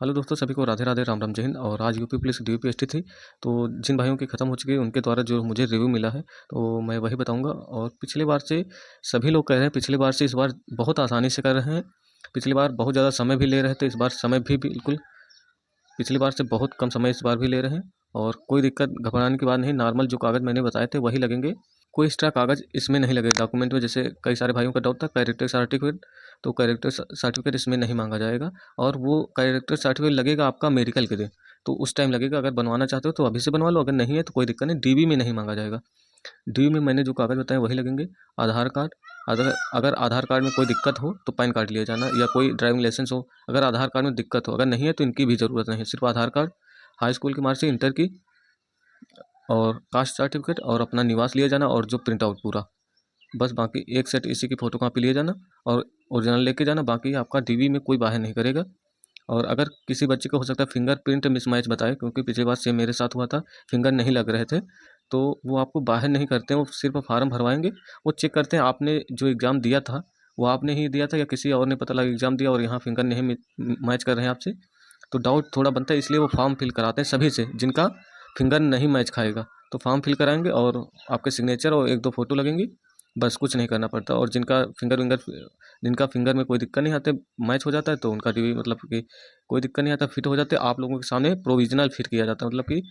Hello दोस्तों, सभी को राधे राधे, राम राम, जय हिंद। और आज यूपी पुलिस डीपीएसटी थी, तो जिन भाइयों की ख़त्म हो चुकी है उनके द्वारा जो मुझे रिव्यू मिला है तो मैं वही बताऊंगा। और पिछले बार से सभी लोग कह रहे हैं, पिछले बार से इस बार बहुत आसानी से कर रहे हैं। पिछली बार बहुत ज़्यादा समय भी ले रहे थे, इस बार समय भी बिल्कुल पिछली बार से बहुत कम समय इस बार भी ले रहे हैं। और कोई दिक्कत घबराने की बात नहीं, नॉर्मल जो कागज़ मैंने बताए थे वही लगेंगे। कोई एक्स्ट्रा कागज़ इसमें नहीं लगेगा डॉक्यूमेंट में। जैसे कई सारे भाइयों का डाउट था कैरेक्टर सर्टिफिकेट, तो कैरेक्टर सर्टिफिकेट इसमें नहीं मांगा जाएगा। और वो कैरेक्टर सर्टिफिकेट लगेगा आपका मेडिकल के दिन, तो उस टाइम लगेगा। अगर बनवाना चाहते हो तो अभी से बनवा लो, अगर नहीं है तो कोई दिक्कत नहीं। डीबी में नहीं मांगा जाएगा। डीबी में मैंने जो कागज़ बताए वही लगेंगे। आधार कार्ड, अगर अगर आधार कार्ड में कोई दिक्कत हो तो पैन कार्ड लिए जाना, या कोई ड्राइविंग लाइसेंस हो। अगर आधार कार्ड में दिक्कत हो, अगर नहीं है तो इनकी भी ज़रूरत नहीं है। सिर्फ आधार कार्ड, हाई स्कूल की मार्कशीट, इंटर की, और कास्ट सर्टिफिकेट, और अपना निवास लिए जाना, और जो प्रिंट आउट पूरा, बस। बाकी एक सेट इसी की फ़ोटो कॉपी लिए जाना और ओरिजिनल लेके जाना। बाकी आपका डीबी में कोई बाहर नहीं करेगा। और अगर किसी बच्चे को हो सकता है फिंगरप्रिंट मिसमैच बताए, क्योंकि पिछली बार सेम मेरे साथ हुआ था, फिंगर नहीं लग रहे थे, तो वो आपको बाहर नहीं करते हैं। वो सिर्फ फॉर्म भरवाएंगे, वो चेक करते हैं आपने जो एग्ज़ाम दिया था वो आपने ही दिया था या किसी और ने पता लगा एग्ज़ाम दिया और यहाँ फिंगर नहीं मैच कर रहे हैं आपसे, तो डाउट थोड़ा बनता है। इसलिए वो फॉर्म फिल कराते हैं सभी से जिनका फिंगर नहीं मैच खाएगा, तो फॉर्म फिल कराएंगे और आपके सिग्नेचर और एक दो फ़ोटो लगेंगी, बस। कुछ नहीं करना पड़ता। और जिनका फिंगर में कोई दिक्कत नहीं आते, मैच हो जाता है, तो उनका डीबी मतलब कि कोई दिक्कत नहीं आता, फिट हो जाते हैं। आप लोगों के सामने प्रोविजनल फिट किया जाता है, मतलब कि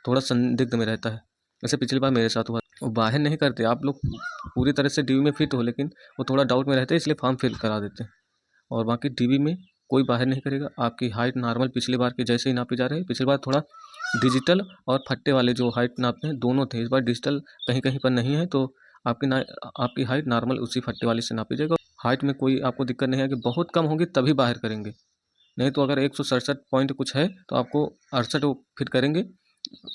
थोड़ा संदिग्ध में रहता है। जैसे पिछली बार मेरे साथ हुआ, वो बाहर नहीं करते। आप लोग पूरी तरह से डीबी में फिट हो, लेकिन वो थोड़ा डाउट में रहते हैं, इसलिए फॉर्म फिल करा देते हैं। और बाकी डीबी में कोई बाहर नहीं करेगा। आपकी हाइट नॉर्मल पिछली बार के जैसे ही नापी जा रही है। पिछली बार थोड़ा डिजिटल और फट्टे वाले जो हाइट नापते हैं दोनों थे, इस बार डिजिटल कहीं कहीं पर नहीं है, तो आपकी ना आपकी हाइट नॉर्मल उसी फट्टे वाले से नापी जाएगा। हाइट में कोई आपको दिक्कत नहीं है कि बहुत कम होगी तभी बाहर करेंगे, नहीं तो अगर 167 पॉइंट कुछ है तो आपको 68 वो फिट करेंगे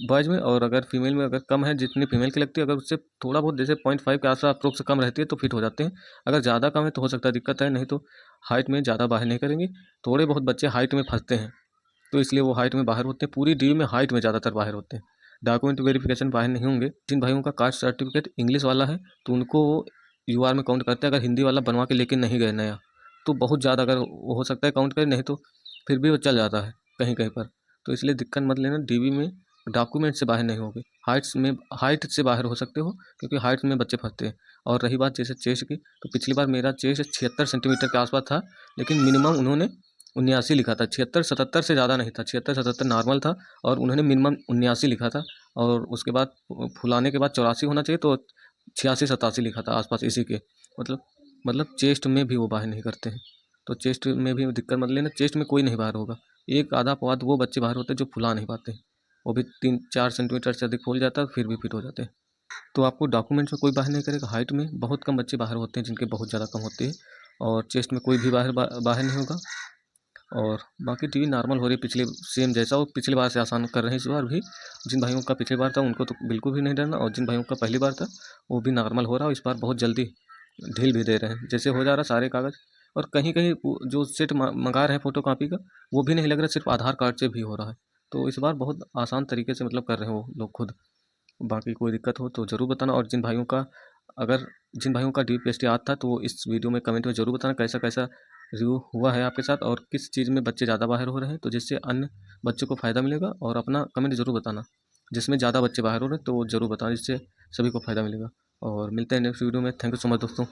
बॉयज़ में। और अगर फीमेल में अगर कम है, जितनी फीमेल की लगती है, अगर उससे थोड़ा बहुत जैसे 0.5 के आसपास अप्रोक्स कम रहती है तो फिट हो जाते हैं। अगर ज़्यादा कम है तो हो सकता है दिक्कत है, नहीं तो हाइट में ज़्यादा बाहर नहीं करेंगे। थोड़े बहुत बच्चे हाइट में फंसते हैं, तो इसलिए वो हाइट में बाहर होते हैं। पूरी डी में हाइट में ज़्यादातर बाहर होते हैं। डॉक्यूमेंट वेरिफिकेशन बाहर नहीं होंगे। जिन भाइयों का कास्ट सर्टिफिकेट इंग्लिश वाला है तो उनको यूआर में काउंट करते हैं। अगर हिंदी वाला बनवा के लेके नहीं गए नया, तो बहुत ज़्यादा अगर वो हो सकता है काउंट करें, नहीं तो फिर भी वो चल जाता है कहीं कहीं पर। तो इसलिए दिक्कत मत लेना, डीबी में डॉक्यूमेंट से बाहर नहीं होगे। हाइट से बाहर हो सकते हो, क्योंकि हाइट में बच्चे फंसते हैं। और रही बात जैसे चेस्ट की, तो पिछली बार मेरा चेस्ट 76 सेंटीमीटर के आसपास था, लेकिन मिनिमम उन्होंने 79 लिखा था। 76-77 से ज़्यादा नहीं था, 76-77 नॉर्मल था, और उन्होंने मिनिमम 79 लिखा था। और उसके बाद फुलाने के बाद 84 होना चाहिए, तो 86-87 लिखा था आसपास इसी के। मतलब चेस्ट में भी वो बाहर नहीं करते हैं, तो चेस्ट में भी दिक्कत मत लेना। चेस्ट में कोई नहीं बाहर होगा। एक आधा पौध वो बच्चे बाहर होते हैं जो फुला नहीं पाते हैं, वो भी 3-4 सेंटीमीटर से अधिक फूल जाता है, फिर भी फिट हो जाते हैं। तो आपको डॉक्यूमेंट्स में कोई बाहर नहीं करेगा। हाइट में बहुत कम बच्चे बाहर होते हैं, जिनके बहुत ज़्यादा कम होते हैं। और चेस्ट में कोई भी बाहर नहीं होगा। और बाकी टीवी नॉर्मल हो रही है, पिछले सेम जैसा वो पिछली बार से आसान कर रहे हैं इस बार भी। जिन भाइयों का पिछली बार था उनको तो बिल्कुल भी नहीं डरना, और जिन भाइयों का पहली बार था वो भी नॉर्मल हो रहा है। और इस बार बहुत जल्दी ढील भी दे रहे हैं, जैसे हो जा रहा सारे कागज़। और कहीं कहीं जो सेट मंगा रहे हैं फोटो कॉपी का, वो भी नहीं लग रहा, सिर्फ आधार कार्ड से भी हो रहा है। तो इस बार बहुत आसान तरीके से मतलब कर रहे हैं वो लोग खुद। बाकी कोई दिक्कत हो तो ज़रूर बताना। और जिन भाइयों का डीपीएसटी याद था तो वो इस वीडियो में कमेंट में ज़रूर बताना कैसा कैसा रिव्यू हुआ है आपके साथ, और किस चीज़ में बच्चे ज़्यादा बाहर हो रहे हैं, तो जिससे अन्य बच्चों को फ़ायदा मिलेगा। और अपना कमेंट ज़रूर बताना जिसमें ज़्यादा बच्चे बाहर हो रहे हैं, तो वो ज़रूर बताना, जिससे सभी को फ़ायदा मिलेगा। और मिलते हैं नेक्स्ट वीडियो में। थैंक यू सो मच दोस्तों।